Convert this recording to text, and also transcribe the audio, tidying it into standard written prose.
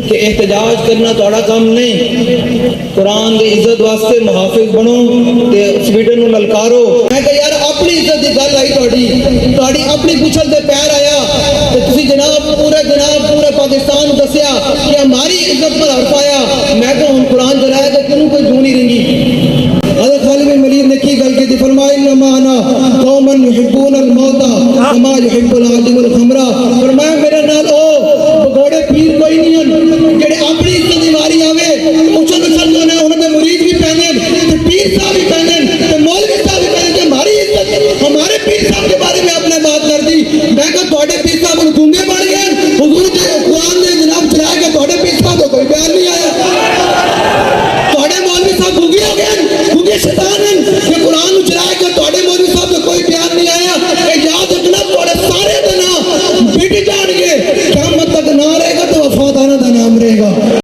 کہ احتجاج کرنا تھوڑا کام نہیں، قرآن دی عزت واسطے محافظ بنو تے سویڈن نو للکارو۔ میں کہ یار اپنی عزت دی گل آئی تہاڈی اپنی پچھل دے پیر آیا تے تسی جناب پورے پاکستان نو دسیا کہ ہماری عزت پر حرف آیا۔ میں کہ ہن قرآن چلایا تے کینوں کوئی جو نہیں رنگی۔ حضرت خالد بن ولید نے کی گل کی فرمایا انما انا قوم يحبون الموت كما يحب العاجل الخمر۔ فرمایا میرے نال او بگوڑے پیر کوئی نہیں ہیں جڑے اپنی عزت دی واری آوے اچھل اچھل جو نے انہاں دے مرید بھی پہنے تے پیر صاحب بھی پہنے تے مولوی صاحب بھی پہنے کہ ہماری عزت ہمارے پیر صاحب کے بارے میں اپنے بات کر دی۔ میں کہ تواڈے پیر صاحب نوں گونگے بن گئے، حضور دے قرآن نے جناب چلا کے تواڈے پیر صاحب دا کوئی بیان نہیں آیا۔ تواڈے مولوی صاحب گونگے ہو گئے، گونگے شیطان ہیں کہ قرآن نوں چلا کے تواڈے مولوی صاحب دا کوئی بیان نہیں آیا۔ کہ یاد رکھنا تواڈے سارے دے نام مٹ جان گے، قیامت تک نہ رہے گا تو وفاداروں دا نام رہے گا۔